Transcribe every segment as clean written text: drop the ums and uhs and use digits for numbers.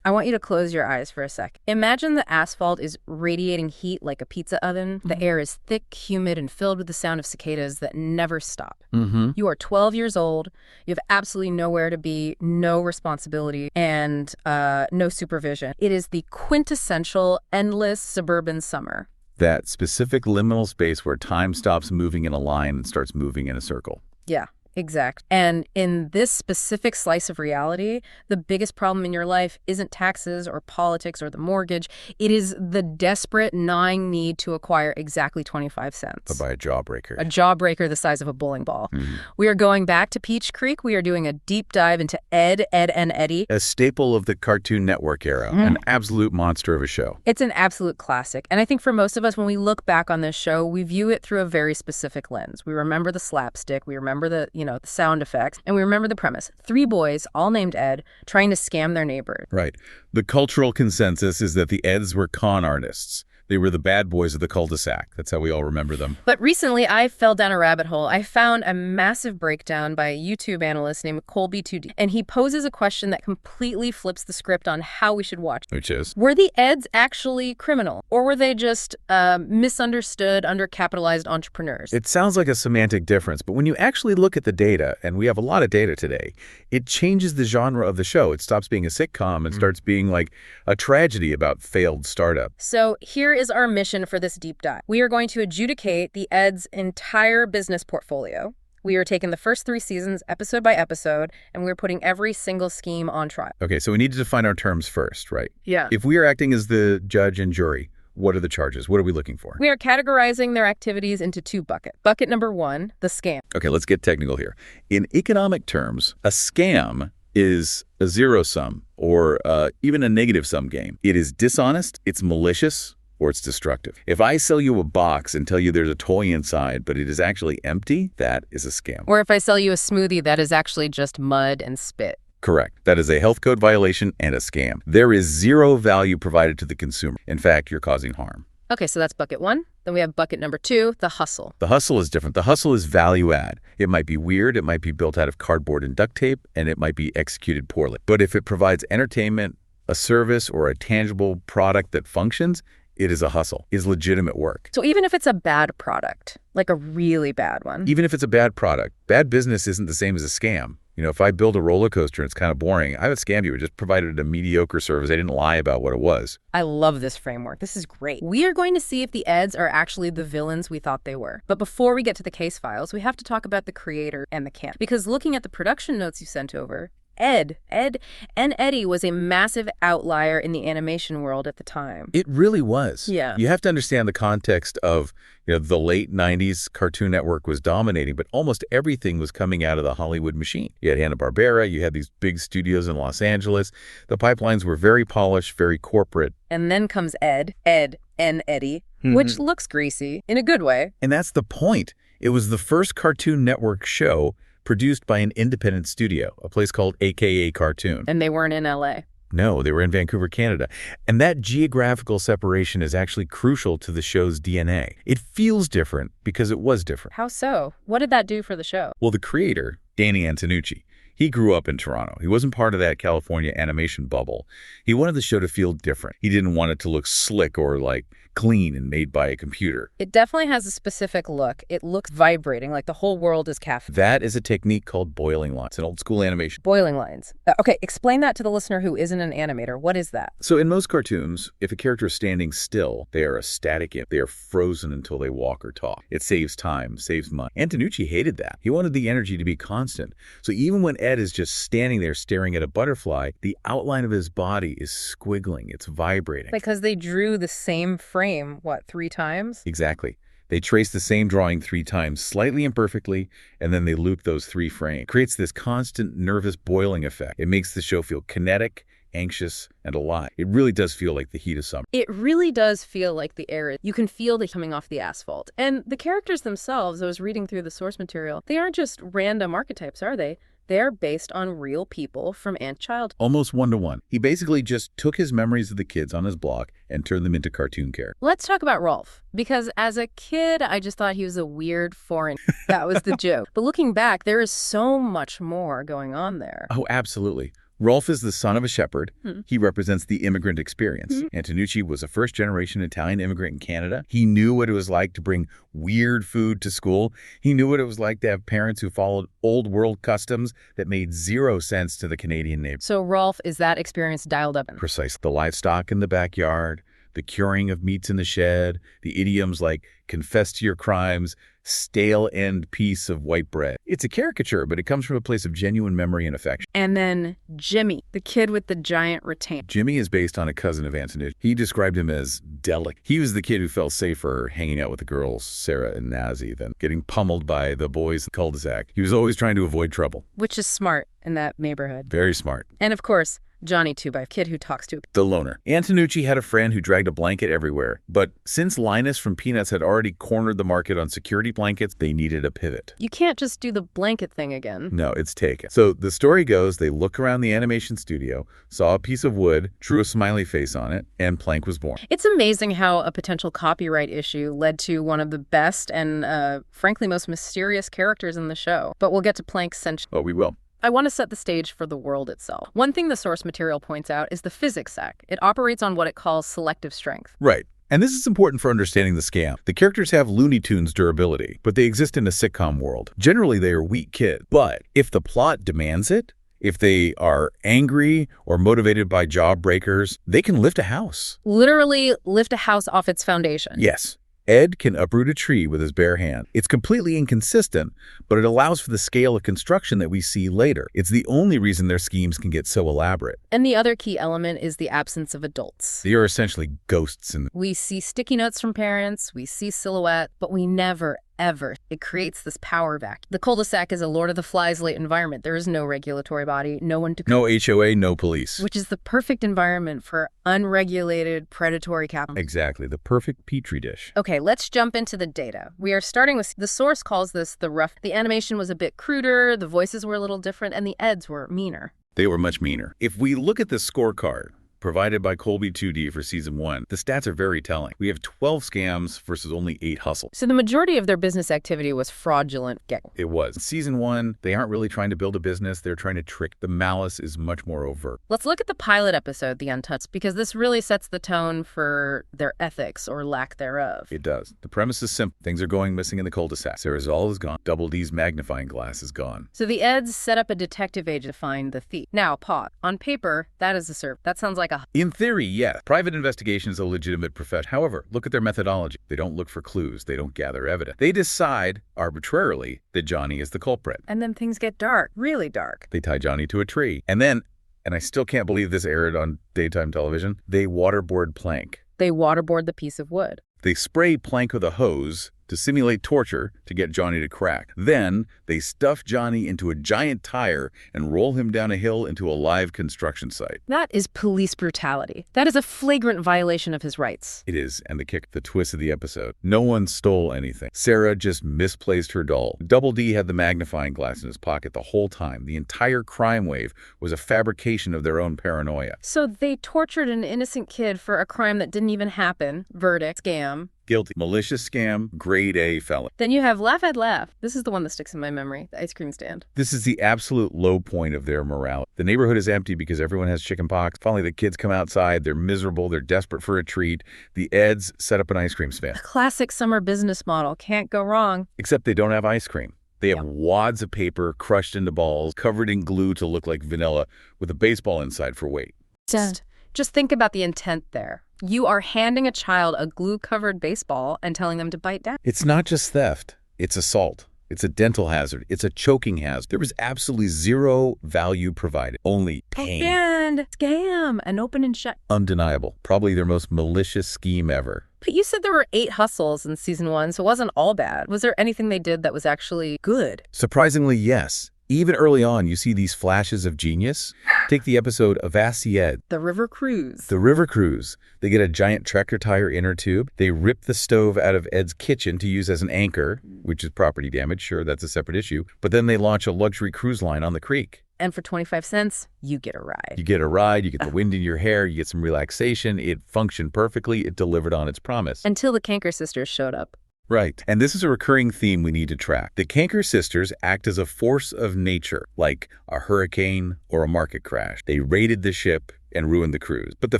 I want you to close your eyes for a sec. Imagine the asphalt is radiating heat like a pizza oven. The air is thick, humid, and filled with the sound of cicadas that never stop. You are 12 years old. You have absolutely nowhere to be, no responsibility, and no supervision. It is the quintessential endless suburban summer. That specific liminal space where time stops moving in a line and starts moving in a circle. Yeah. Exact. And in this specific slice of reality, the biggest problem in your life isn't taxes or politics or the mortgage. It is the desperate, gnawing need to acquire exactly 25 cents. But by a jawbreaker. A jawbreaker the size of a bowling ball. We are going back to Peach Creek. We are doing a deep dive into Ed, and Eddy. A staple of the Cartoon Network era. An absolute monster of a show. It's an absolute classic. And I think for most of us, when we look back on this show, we view it through a very specific lens. We remember the slapstick. We remember the sound effects. And we remember the premise. 3 boys, all named Ed, trying to scam their neighbor. Right. The cultural consensus is that the Eds were con artists. They were the bad boys of the cul-de-sac. That's how we all remember them. But recently, I fell down a rabbit hole. I found a massive breakdown by a YouTube analyst named Colby2D, and he poses a question that completely flips the script on how we should watch. Which is? Were the Eds actually criminal, or were they just misunderstood, undercapitalized entrepreneurs? It sounds like a semantic difference, but when you actually look at the data, and we have a lot of data today, it changes the genre of the show. It stops being a sitcom and starts being like a tragedy about failed startup. So here is our mission for this deep dive. We are going to adjudicate the Eds' entire business portfolio. We are taking the first 3 seasons, episode by episode, and we're putting every single scheme on trial. Okay, so we need to define our terms first, right? Yeah. If we are acting as the judge and jury, what are the charges? What are we looking for? We are categorizing their activities into 2 buckets. Bucket number 1, the scam. Okay, let's get technical here. In economic terms, a scam is a zero-sum or even a negative-sum game. It is dishonest, it's malicious, or it's destructive. If I sell you a box and tell you there's a toy inside, but it is actually empty, that is a scam. Or if I sell you a smoothie that is actually just mud and spit. Correct. That is a health code violation and a scam. There is zero value provided to the consumer. In fact, you're causing harm. Okay, so that's bucket 1. Then we have bucket number 2, the hustle. The hustle is different. The hustle is value add. It might be weird, it might be built out of cardboard and duct tape, and it might be executed poorly. But if it provides entertainment, a service, or a tangible product that functions, it is a hustle, is legitimate work. So even if it's a bad product, like a really bad one. Even if it's a bad product, bad business isn't the same as a scam. You know, if I build a roller coaster and it's kind of boring, I haven't scammed you. I just provided a mediocre service. I didn't lie about what it was. I love this framework. This is great. We are going to see if the Eds are actually the villains we thought they were. But before we get to the case files, we have to talk about the creator and the camp. Because looking at the production notes you sent over, Ed and Eddy was a massive outlier in the animation world at the time. It really was. Yeah. You have to understand the context of, the late 90s. Cartoon Network was dominating, but almost everything was coming out of the Hollywood machine. You had Hanna-Barbera, you had these big studios in Los Angeles. The pipelines were very polished, very corporate. And then comes Ed and Eddy, which looks greasy in a good way. And that's the point. It was the first Cartoon Network show produced by an independent studio, a place called AKA Cartoon. And they weren't in LA. No, they were in Vancouver, Canada. And that geographical separation is actually crucial to the show's DNA. It feels different because it was different. How so? What did that do for the show? Well, the creator, Danny Antonucci, he grew up in Toronto. He wasn't part of that California animation bubble. He wanted the show to feel different. He didn't want it to look slick or like clean and made by a computer. It definitely has a specific look. It looks vibrating, like the whole world is caffeine. That is a technique called boiling lines. It's an old school animation. Boiling lines. Okay, explain that to the listener who isn't an animator. What is that? So in most cartoons, if a character is standing still, they are a static image. They are frozen until they walk or talk. It saves time, saves money. Antonucci hated that. He wanted the energy to be constant. So even when Ed is just standing there staring at a butterfly, the outline of his body is squiggling. It's vibrating. Because they drew the same frame, 3 times? Exactly. They trace the same drawing 3 times, slightly imperfectly, and then they loop those 3 frames. It creates this constant nervous boiling effect. It makes the show feel kinetic, anxious, and alive. It really does feel like the heat of summer. It really does feel like the air. You can feel the coming off the asphalt. And the characters themselves, I was reading through the source material, they aren't just random archetypes, are they? They're based on real people from Ant's childhood. Almost one-to-one. He basically just took his memories of the kids on his block and turned them into cartoon characters. Let's talk about Rolf, because as a kid, I just thought he was a weird foreign. That was the joke. But looking back, there is so much more going on there. Oh, absolutely. Rolf is the son of a shepherd. He represents the immigrant experience. Antonucci was a first-generation Italian immigrant in Canada. He knew what it was like to bring weird food to school. He knew what it was like to have parents who followed old-world customs that made zero sense to the Canadian neighbor. So Rolf is that experience dialed up in. Precisely. The livestock in the backyard, the curing of meats in the shed, the idioms like confess to your crimes, stale end piece of white bread. It's a caricature, but it comes from a place of genuine memory and affection. And then Jimmy, the kid with the giant retainer. Jimmy is based on a cousin of Antonucci. He described him as delicate. He was the kid who felt safer hanging out with the girls, Sarah and Nazi, than getting pummeled by the boys in the cul-de-sac. He was always trying to avoid trouble. Which is smart in that neighborhood. Very smart. And of course, Johnny Two-By, kid who talks to the loner. Antonucci had a friend who dragged a blanket everywhere. But since Linus from Peanuts had already cornered the market on security blankets, they needed a pivot. You can't just do the blanket thing again. No, it's taken. So the story goes, they look around the animation studio, saw a piece of wood, drew a smiley face on it, and Plank was born. It's amazing how a potential copyright issue led to one of the best and, frankly, most mysterious characters in the show. But we'll get to Plank's century. Oh, we will. I want to set the stage for the world itself. One thing the source material points out is the physics sac. It operates on what it calls selective strength. Right. And this is important for understanding the scam. The characters have Looney Tunes durability, but they exist in a sitcom world. Generally, they are weak kids. But if the plot demands it, if they are angry or motivated by job breakers, they can lift a house. Literally lift a house off its foundation. Yes. Ed can uproot a tree with his bare hand. It's completely inconsistent, but it allows for the scale of construction that we see later. It's the only reason their schemes can get so elaborate. And the other key element is the absence of adults. They are essentially ghosts. We see sticky notes from parents, we see silhouette, but we never, ever. It creates this power vacuum. The cul-de-sac is a Lord of the Flies-late environment. There is no regulatory body, no one to... No HOA, no police. Which is the perfect environment for unregulated, predatory capital. Exactly, the perfect petri dish. Okay, let's jump into the data. We are starting with... The source calls this the rough... The animation was a bit cruder, the voices were a little different, and the Eds were meaner. They were much meaner. If we look at the scorecard provided by Colby 2D for Season 1, the stats are very telling. We have 12 scams versus only 8 hustles. So the majority of their business activity was fraudulent. It was. Season 1, they aren't really trying to build a business. They're trying to trick. The malice is much more overt. Let's look at the pilot episode, The Untouched, because this really sets the tone for their ethics or lack thereof. It does. The premise is simple. Things are going missing in the cul-de-sac. Sarah's all is gone. Double D's magnifying glass is gone. So the Eds set up a detective agent to find the thief. Now, pause. On paper, that is a serve. That sounds like a... In theory, yes. Private investigation is a legitimate profession. However, look at their methodology. They don't look for clues. They don't gather evidence. They decide, arbitrarily, that Johnny is the culprit. And then things get dark. Really dark. They tie Johnny to a tree. And then, and I still can't believe this aired on daytime television, they waterboard Plank. They waterboard the piece of wood. They spray Plank with a hose to simulate torture to get Johnny to crack. Then they stuff Johnny into a giant tire and roll him down a hill into a live construction site. That is police brutality. That is a flagrant violation of his rights. It is, and the twist of the episode. No one stole anything. Sarah just misplaced her doll. Double D had the magnifying glass in his pocket the whole time. The entire crime wave was a fabrication of their own paranoia. So they tortured an innocent kid for a crime that didn't even happen. Verdict, scam. Guilty. Malicious scam, grade A felon. Then you have Laugh at Laugh. This is the one that sticks in my memory, the ice cream stand. This is the absolute low point of their morale. The neighborhood is empty because everyone has chicken pox. Finally, the kids come outside. They're miserable. They're desperate for a treat. The Eds set up an ice cream stand. A classic summer business model. Can't go wrong. Except they don't have ice cream. They have wads of paper crushed into balls, covered in glue to look like vanilla, with a baseball inside for weight. Just think about the intent there. You are handing a child a glue-covered baseball and telling them to bite down. It's not just theft. It's assault. It's a dental hazard. It's a choking hazard. There was absolutely zero value provided, only pain. And scam, an open and shut. Undeniable. Probably their most malicious scheme ever. But you said there were 8 hustles in Season 1, so it wasn't all bad. Was there anything they did that was actually good? Surprisingly, yes. Even early on, you see these flashes of genius. Take the episode Avasti Ed. The River Cruise. The River Cruise. They get a giant tractor tire inner tube. They rip the stove out of Ed's kitchen to use as an anchor, which is property damage. Sure, that's a separate issue. But then they launch a luxury cruise line on the creek. And for 25 cents, you get a ride. You get a ride, you get the wind in your hair, you get some relaxation. It functioned perfectly. It delivered on its promise. Until the Canker sisters showed up. Right. And this is a recurring theme we need to track. The Canker sisters act as a force of nature, like a hurricane or a market crash. They raided the ship and ruined the cruise. But the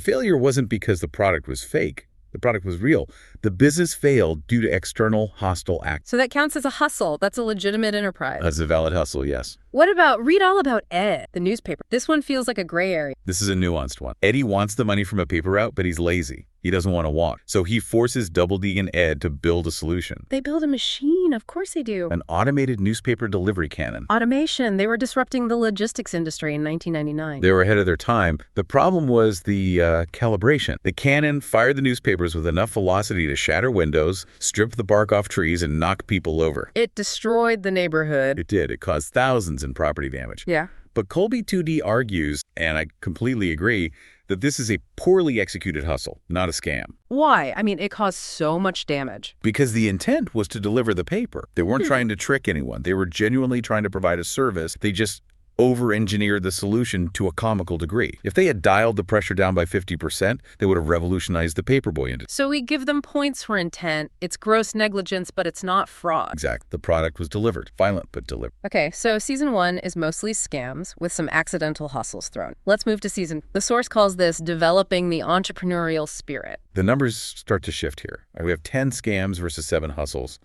failure wasn't because the product was fake. The product was real. The business failed due to external hostile acts. So that counts as a hustle. That's a legitimate enterprise. That's a valid hustle, yes. Read all about Ed, the newspaper. This one feels like a gray area. This is a nuanced one. Eddy wants the money from a paper route, but he's lazy. He doesn't want to walk. So he forces Double D and Ed to build a solution. They build a machine. Of course they do. An automated newspaper delivery cannon. Automation. They were disrupting the logistics industry in 1999. They were ahead of their time. The problem was the calibration. The cannon fired the newspapers with enough velocity to shatter windows, strip the bark off trees, and knock people over. It destroyed the neighborhood. It did. It caused thousands in property damage. Yeah. But Colby 2D argues, and I completely agree, that this is a poorly executed hustle, not a scam. Why? I mean, it caused so much damage. Because the intent was to deliver the paper. They weren't trying to trick anyone. They were genuinely trying to provide a service. They just over-engineered the solution to a comical degree. If they had dialed the pressure down by 50%, they would have revolutionized the paperboy industry. So we give them points for intent. It's gross negligence, but it's not fraud. Exactly. The product was delivered. Violent, but delivered. Okay, so season 1 is mostly scams with some accidental hustles thrown. Let's move to season. The source calls this developing the entrepreneurial spirit. The numbers start to shift here. We have 10 scams versus 7 hustles.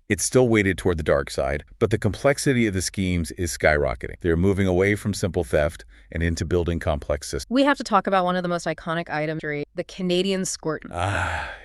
It's still weighted toward the dark side, but the complexity of the schemes is skyrocketing. They're moving away from simple theft and into building complex systems. We have to talk about one of the most iconic items, the Canadian squirt.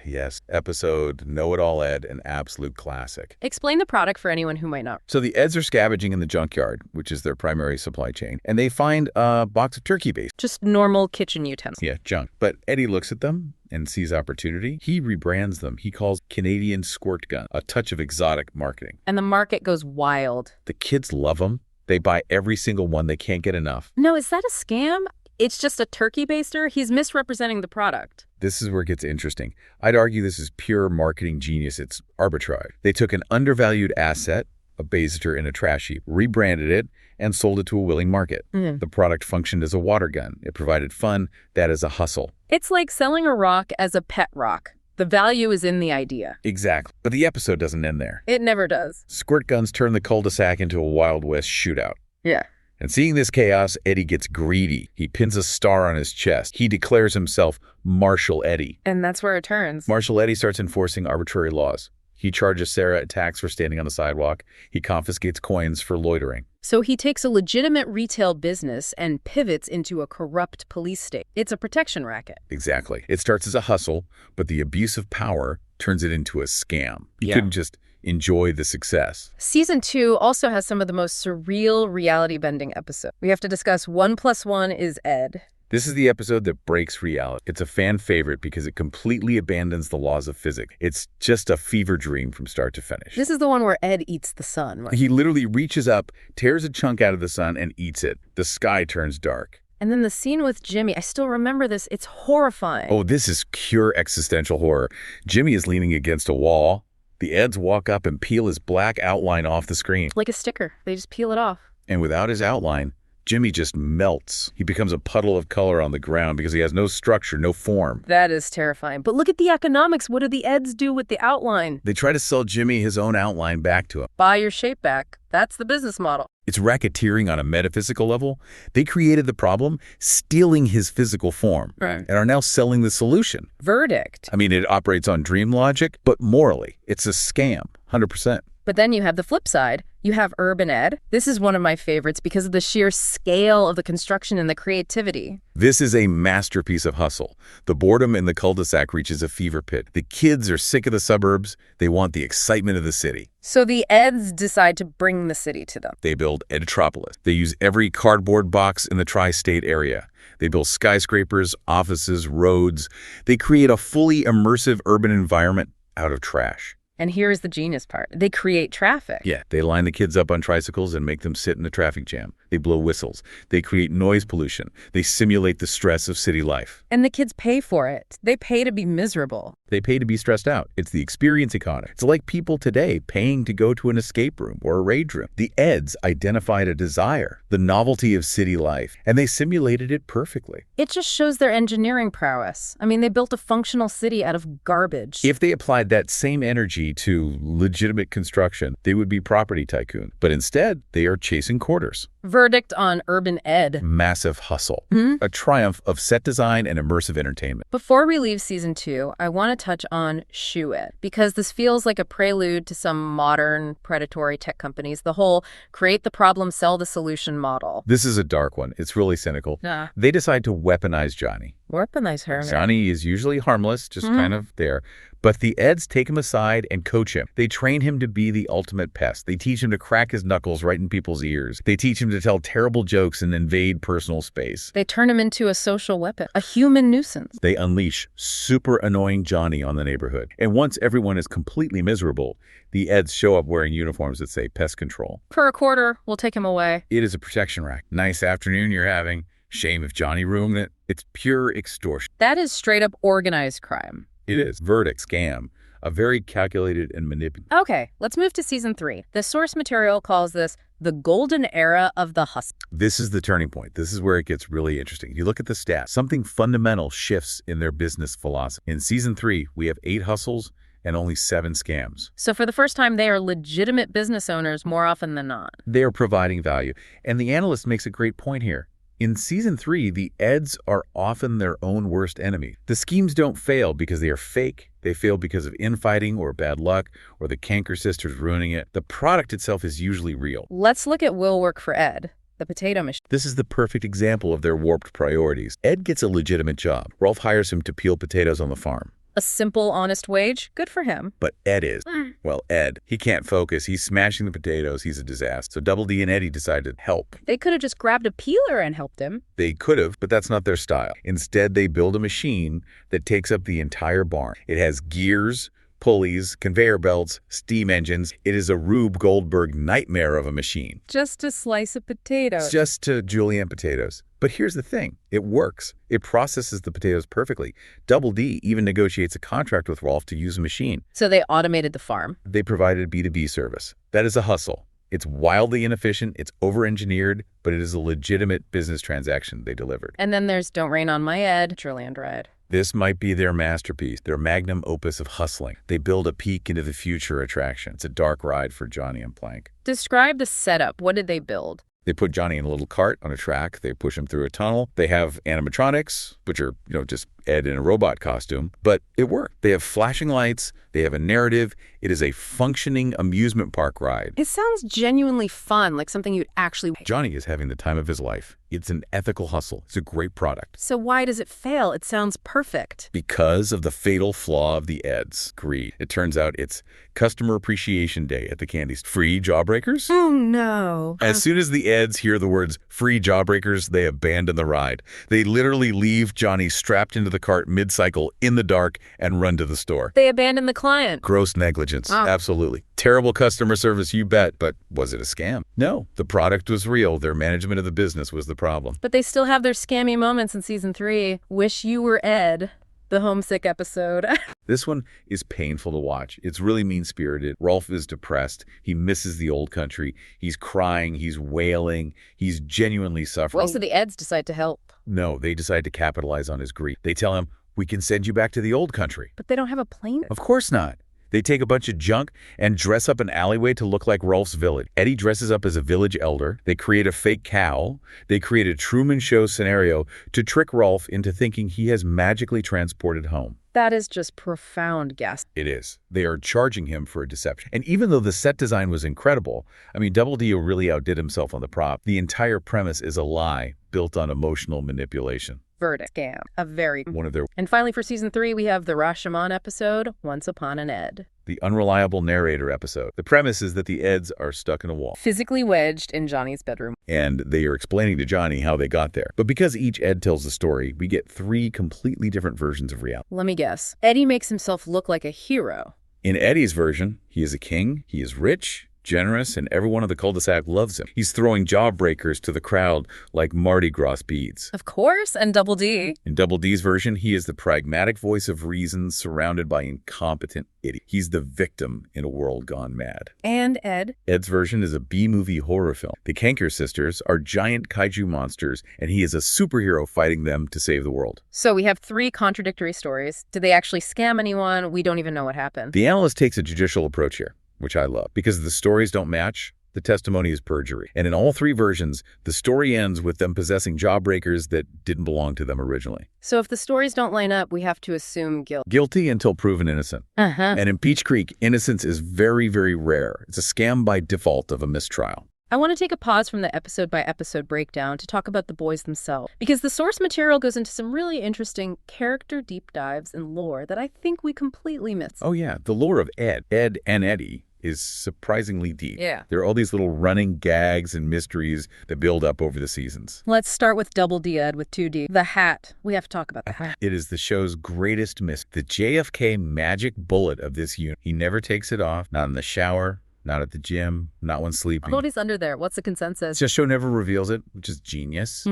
Yes. Episode Know-It-All Ed, an absolute classic. Explain the product for anyone who might not. So the Eds are scavenging in the junkyard, which is their primary supply chain, and they find a box of turkey base. Just normal kitchen utensils. Yeah, junk. But Eddy looks at them and sees opportunity. He rebrands them. He calls Canadian Squirt Gun, a touch of exotic marketing. And the market goes wild. The kids love them. They buy every single one. They can't get enough. No, is that a scam? It's just a turkey baster? He's misrepresenting the product. This is where it gets interesting. I'd argue this is pure marketing genius. It's arbitrage. They took an undervalued asset, a baster in a trash heap, rebranded it, and sold it to a willing market. The product functioned as a water gun. It provided fun. That is a hustle. It's like selling a rock as a pet rock. The value is in the idea. Exactly. But the episode doesn't end there. It never does. Squirt guns turn the cul-de-sac into a Wild West shootout. Yeah. And seeing this chaos, Eddy gets greedy. He pins a star on his chest. He declares himself Marshal Eddy. And that's where it turns. Marshal Eddy starts enforcing arbitrary laws. He charges Sarah a tax for standing on the sidewalk. He confiscates coins for loitering. So he takes a legitimate retail business and pivots into a corrupt police state. It's a protection racket. Exactly. It starts as a hustle, but the abuse of power turns it into a scam. He couldn't just enjoy the success. Season 2 also has some of the most surreal reality-bending episodes. We have to discuss 1 + 1 is Ed. This is the episode that breaks reality. It's a fan favorite because it completely abandons the laws of physics. It's just a fever dream from start to finish. This is the one where Ed eats the sun. Right? He literally reaches up, tears a chunk out of the sun, and eats it. The sky turns dark. And then the scene with Jimmy, I still remember this. It's horrifying. Oh, this is pure existential horror. Jimmy is leaning against a wall. The Eds walk up and peel his black outline off the screen. Like a sticker. They just peel it off. And without his outline, Jimmy just melts. He becomes a puddle of color on the ground because he has no structure, no form. That is terrifying. But look at the economics. What do the Eds do with the outline? They try to sell Jimmy his own outline back to him. Buy your shape back. That's the business model. It's racketeering on a metaphysical level. They created the problem, stealing his physical form, and are now selling the solution. Verdict. I mean, it operates on dream logic, but morally, it's a scam, 100%. But then you have the flip side. You have Urban Ed. This is one of my favorites because of the sheer scale of the construction and the creativity. This is a masterpiece of hustle. The boredom in the cul-de-sac reaches a fever pit. The kids are sick of the suburbs. They want the excitement of the city. So the Eds decide to bring the city to them. They build Edtropolis. They use every cardboard box in the tri-state area. They build skyscrapers, offices, roads. They create a fully immersive urban environment out of trash. And here's the genius part. They create traffic. Yeah, they line the kids up on tricycles and make them sit in a traffic jam. They blow whistles. They create noise pollution. They simulate the stress of city life. And the kids pay for it. They pay to be miserable. They pay to be stressed out. It's the experience economy. It's like people today paying to go to an escape room or a rage room. The Eds identified a desire, the novelty of city life, and they simulated it perfectly. It just shows their engineering prowess. I mean, they built a functional city out of garbage. If they applied that same energy to legitimate construction, they would be property tycoon. But instead, they are chasing quarters. Verdict on Urban Ed. Massive hustle. A triumph of set design and immersive entertainment. Before we leave season 2, I want to touch on Shoe Ed, because this feels like a prelude to some modern predatory tech companies, the whole create the problem, sell the solution model. This is a dark one. It's really cynical. They decide to weaponize Johnny. Weaponize her. Johnny is usually harmless, just kind of there. But the Eds take him aside and coach him. They train him to be the ultimate pest. They teach him to crack his knuckles right in people's ears. They teach him to tell terrible jokes and invade personal space. They turn him into a social weapon, a human nuisance. They unleash super annoying Johnny on the neighborhood. And once everyone is completely miserable, the Eds show up wearing uniforms that say pest control. For a quarter, we'll take him away. It is a protection rack. Nice afternoon you're having. Shame if Johnny ruined it. It's pure extortion. That is straight up organized crime. It is. Verdict, scam. A very calculated and manipulative. Okay, let's move to season 3. The source material calls this the golden era of the hustle. This is the turning point. This is where it gets really interesting. You look at the stats. Something fundamental shifts in their business philosophy. In season 3, we have 8 hustles and only 7 scams. So for the first time, they are legitimate business owners more often than not. They are providing value. And the analyst makes a great point here. In season 3, the Eds are often their own worst enemy. The schemes don't fail because they are fake. They fail because of infighting or bad luck or the canker sisters ruining it. The product itself is usually real. Let's look at will work for Ed, the potato machine. This is the perfect example of their warped priorities. Ed gets a legitimate job. Rolf hires him to peel potatoes on the farm. A simple, honest wage? Good for him. But Ed is. Well, Ed, he can't focus. He's smashing the potatoes. He's a disaster. So Double D and Eddy decided to help. They could have just grabbed a peeler and helped him. They could have, but that's not their style. Instead, they build a machine that takes up the entire barn. It has gears, pulleys, conveyor belts, steam engines. It is a Rube Goldberg nightmare of a machine. Just a slice of potatoes. Just to julienne potatoes. But here's the thing. It works. It processes the potatoes perfectly. Double D even negotiates a contract with Rolf to use a machine. So they automated the farm. They provided a B2B service. That is a hustle. It's wildly inefficient. It's over-engineered, but it is a legitimate business transaction they delivered. And then there's Don't Rain on My Ed, Julian Ride. This might be their masterpiece, their magnum opus of hustling. They build a peek into the future attraction. It's a dark ride for Johnny and Plank. Describe the setup. What did they build? They put Johnny in a little cart on a track. They push him through a tunnel. They have animatronics, which are, just Ed in a robot costume. But it worked. They have flashing lights. They have a narrative. It is a functioning amusement park ride. It sounds genuinely fun, like something you'd actually... Johnny is having the time of his life. It's an ethical hustle. It's a great product. So why does it fail? It sounds perfect. Because of the fatal flaw of the Eds, greed. It turns out it's Customer Appreciation Day at the candy store. Free jawbreakers? Oh, no. As soon as the Eds hear the words free jawbreakers, they abandon the ride. They literally leave Johnny strapped into the cart mid-cycle in the dark and run to the store. They abandon the client. Gross negligence. Absolutely. Terrible customer service, you bet. But was it a scam? No. The product was real. Their management of the business was the problem. But they still have their scammy moments in season 3. Wish You Were Ed, the homesick episode. This one is painful to watch. It's really mean-spirited. Rolf is depressed. He misses the old country. He's crying. He's wailing. He's genuinely suffering. Well, so the Eds decide to help. No, they decide to capitalize on his grief. They tell him, we can send you back to the old country. But they don't have a plane. Of course not. They take a bunch of junk and dress up an alleyway to look like Rolf's village. Eddy dresses up as a village elder. They create a fake cow. They create a Truman Show scenario to trick Rolf into thinking he has magically transported home. That is just profound, gas. It is. They are charging him for a deception. And even though the set design was incredible, Double D really outdid himself on the prop. The entire premise is a lie built on emotional manipulation. Verdict. Scam. A very... One of their... And finally, for season 3, we have the Rashomon episode, Once Upon an Ed. The unreliable narrator episode. The premise is that the Eds are stuck in a wall. Physically wedged in Johnny's bedroom. And they are explaining to Johnny how they got there. But because each Ed tells the story, we get 3 completely different versions of reality. Let me guess. Eddy makes himself look like a hero. In Eddy's version, he is a king, he is rich, generous, and everyone in the cul-de-sac loves him. He's throwing jawbreakers to the crowd like Mardi Gras beads. Of course, and Double D. In Double D's version, he is the pragmatic voice of reason surrounded by incompetent idiots. He's the victim in a world gone mad. And Ed? Ed's version is a B-movie horror film. The Kanker sisters are giant kaiju monsters, and he is a superhero fighting them to save the world. So we have 3 contradictory stories. Did they actually scam anyone? We don't even know what happened. The analyst takes a judicial approach here, which I love. Because the stories don't match, the testimony is perjury. And in all 3 versions, the story ends with them possessing jawbreakers that didn't belong to them originally. So if the stories don't line up, we have to assume guilt. Guilty until proven innocent. And in Peach Creek, innocence is very, very rare. It's a scam by default of a mistrial. I want to take a pause from the episode-by-episode breakdown to talk about the boys themselves, because the source material goes into some really interesting character deep dives and lore that I think we completely missed. Oh yeah, the lore of Ed and Eddy is surprisingly deep. Yeah. There are all these little running gags and mysteries that build up over the seasons. Let's start with Double D, Ed, with 2D. The hat. We have to talk about the hat. It is the show's greatest mystery. The JFK magic bullet of this unit. He never takes it off, not in the shower, not at the gym, not when sleeping. What is under there? What's the consensus? The show never reveals it, which is genius.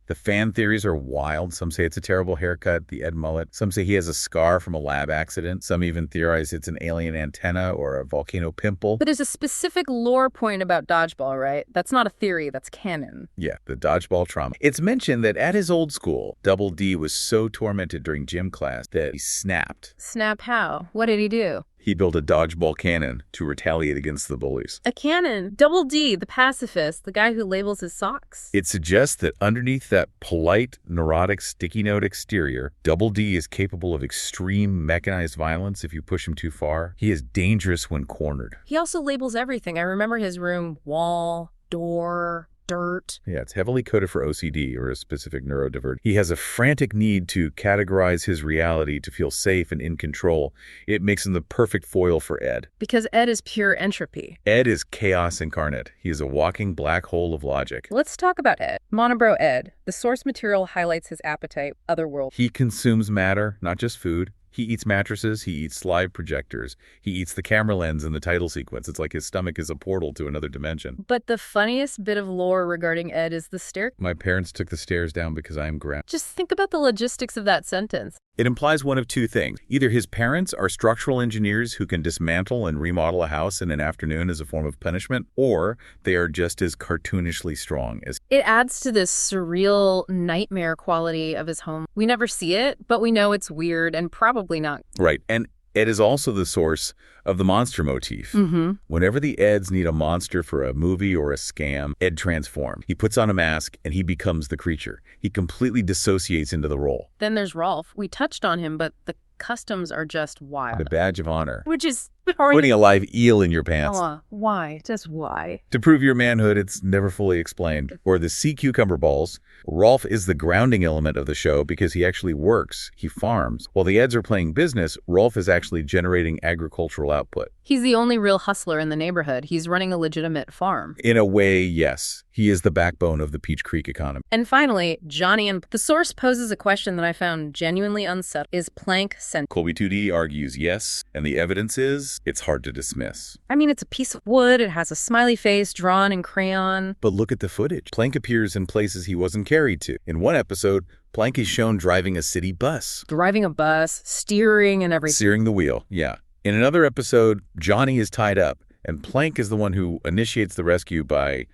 The fan theories are wild. Some say it's a terrible haircut, the Ed mullet. Some say he has a scar from a lab accident. Some even theorize it's an alien antenna or a volcano pimple. But there's a specific lore point about dodgeball, right? That's not a theory, that's canon. Yeah, the dodgeball trauma. It's mentioned that at his old school, Double D was so tormented during gym class that he snapped. Snap how? What did he do? He built a dodgeball cannon to retaliate against the bullies. A cannon? Double D, the pacifist, the guy who labels his socks. It suggests that underneath that polite, neurotic, sticky note exterior, Double D is capable of extreme mechanized violence if you push him too far. He is dangerous when cornered. He also labels everything. I remember his room: wall, door, dirt. Yeah, it's heavily coded for OCD, or a specific neurodivergent. He has a frantic need to categorize his reality to feel safe and in control. It makes him the perfect foil for Ed. Because Ed is pure entropy. Ed is chaos incarnate. He is a walking black hole of logic. Let's talk about Ed. Monobro Ed. The source material highlights his appetite, otherworld. He consumes matter, not just food. He eats mattresses, he eats slide projectors, he eats the camera lens in the title sequence. It's like his stomach is a portal to another dimension. But the funniest bit of lore regarding Ed is the stair. My parents took the stairs down because I am grounded. Just think about the logistics of that sentence. It implies one of 2 things. Either his parents are structural engineers who can dismantle and remodel a house in an afternoon as a form of punishment, or they are just as cartoonishly strong as... It adds to this surreal nightmare quality of his home. We never see it, but we know it's weird and probably not. Right. And Ed is also the source of the monster motif. Whenever the Eds need a monster for a movie or a scam, Ed transforms. He puts on a mask and he becomes the creature. He completely dissociates into the role. Then there's Rolf. We touched on him, but the customs are just wild. The badge of honor. Which is... Putting a live eel in your pants. Why? Just why? To prove your manhood, it's never fully explained. Or the sea cucumber balls. Rolf is the grounding element of the show because he actually works. He farms. While the Eds are playing business, Rolf is actually generating agricultural output. He's the only real hustler in the neighborhood. He's running a legitimate farm. In a way, yes. He is the backbone of the Peach Creek economy. And finally, Johnny and... The source poses a question that I found genuinely unsettled. Is Plank sentient? Colby 2D argues yes, and the evidence is it's hard to dismiss. I mean, it's a piece of wood. It has a smiley face drawn in crayon. But look at the footage. Plank appears in places he wasn't carried to. In one episode, Plank is shown driving a city bus. Driving a bus, steering and everything. Steering the wheel, yeah. In another episode, Johnny is tied up, and Plank is the one who initiates the rescue by,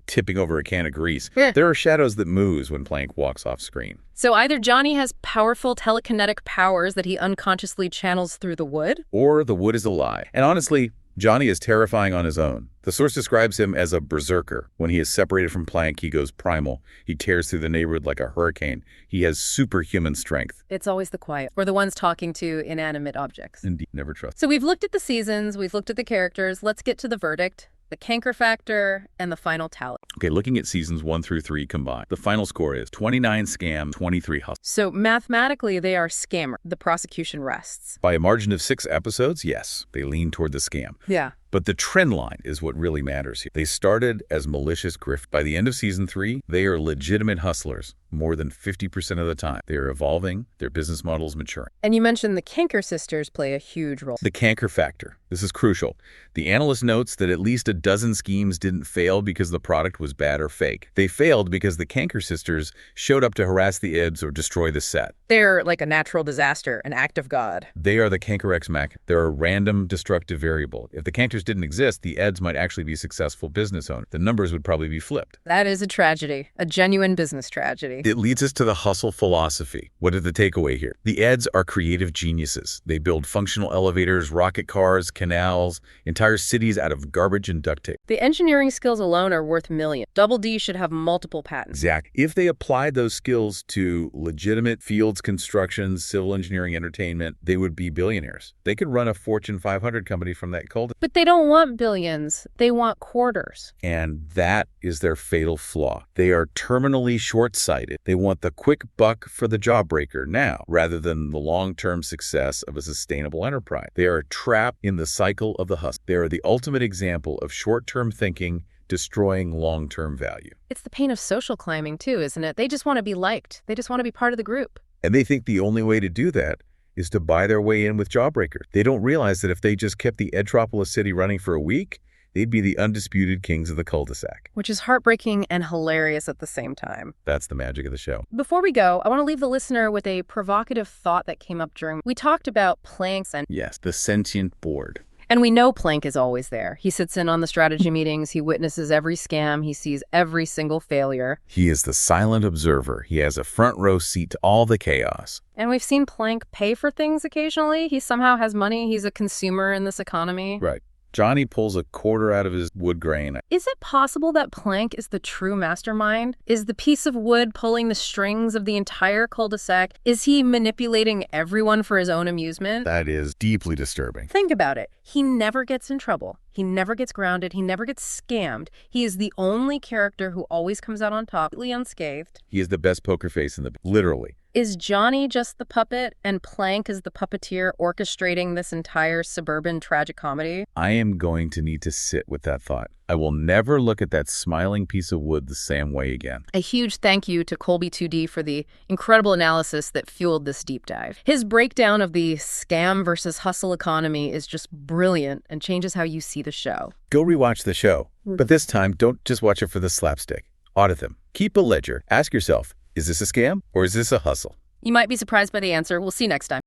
tipping over a can of grease. There are shadows that moves when Plank walks off screen. So either Johnny has powerful telekinetic powers that he unconsciously channels through the wood, or the wood is a lie. And honestly, Johnny is terrifying on his own. The source describes him as a berserker. When he is separated from Plank, he goes primal. He tears through the neighborhood like a hurricane. He has superhuman strength. It's always the quiet, or the ones talking to inanimate objects. Indeed, never trust. So we've looked at the seasons, we've looked at the characters. Let's get to the verdict, the canker factor, and the final tally. Okay, looking at seasons 1 through 3 combined, the final score is 29 scam, 23 hustle. So mathematically, they are scammer. The prosecution rests. By a margin of 6 episodes, yes, they lean toward the scam. Yeah. But the trend line is what really matters here. They started as malicious grift. By the end of season 3, they are legitimate hustlers. More than 50% of the time. They are evolving, their business models maturing. And you mentioned the Canker sisters play a huge role. The Canker factor. This is crucial. The analyst notes that at least a dozen schemes didn't fail because the product was bad or fake. They failed because the Canker sisters showed up to harass the Eds or destroy the set. They're like a natural disaster, an act of God. They are the Canker X Mach. They're a random, destructive variable. If the Cankers didn't exist, the Eds might actually be successful business owners. The numbers would probably be flipped. That is a tragedy, a genuine business tragedy. It leads us to the hustle philosophy. What is the takeaway here? The Eds are creative geniuses. They build functional elevators, rocket cars, canals, entire cities out of garbage and duct tape. The engineering skills alone are worth millions. Double D should have multiple patents. Zach, if they applied those skills to legitimate fields, construction, civil engineering, entertainment, they would be billionaires. They could run a Fortune 500 company from that cul-de-sac. But they don't want billions. They want quarters. And that is their fatal flaw. They are terminally short-sighted. They want the quick buck for the jawbreaker now, rather than the long-term success of a sustainable enterprise. They are trapped in the cycle of the hustle. They are the ultimate example of short-term thinking destroying long-term value. It's the pain of social climbing too, isn't it? They just want to be liked. They just want to be part of the group. And they think the only way to do that is to buy their way in with jawbreakers. They don't realize that if they just kept the Edtropolis city running for a week, they'd be the undisputed kings of the cul-de-sac. Which is heartbreaking and hilarious at the same time. That's the magic of the show. Before we go, I want to leave the listener with a provocative thought that came up during... We talked about Planck's and... Yes, the sentient board. And we know Planck is always there. He sits in on the strategy meetings. He witnesses every scam. He sees every single failure. He is the silent observer. He has a front row seat to all the chaos. And we've seen Planck pay for things occasionally. He somehow has money. He's a consumer in this economy. Right. Johnny pulls a quarter out of his wood grain. Is it possible that Planck is the true mastermind? Is the piece of wood pulling the strings of the entire cul-de-sac? Is he manipulating everyone for his own amusement? That is deeply disturbing. Think about it. He never gets in trouble. He never gets grounded. He never gets scammed. He is the only character who always comes out on top, completely unscathed. He is the best poker face in the... Literally. Is Johnny just the puppet and Planck is the puppeteer orchestrating this entire suburban tragic comedy? I am going to need to sit with that thought. I will never look at that smiling piece of wood the same way again. A huge thank you to Colby2D for the incredible analysis that fueled this deep dive. His breakdown of the scam versus hustle economy is just brilliant and changes how you see the show. Go rewatch the show, but this time don't just watch it for the slapstick. Audit them. Keep a ledger. Ask yourself, is this a scam or is this a hustle? You might be surprised by the answer. We'll see you next time.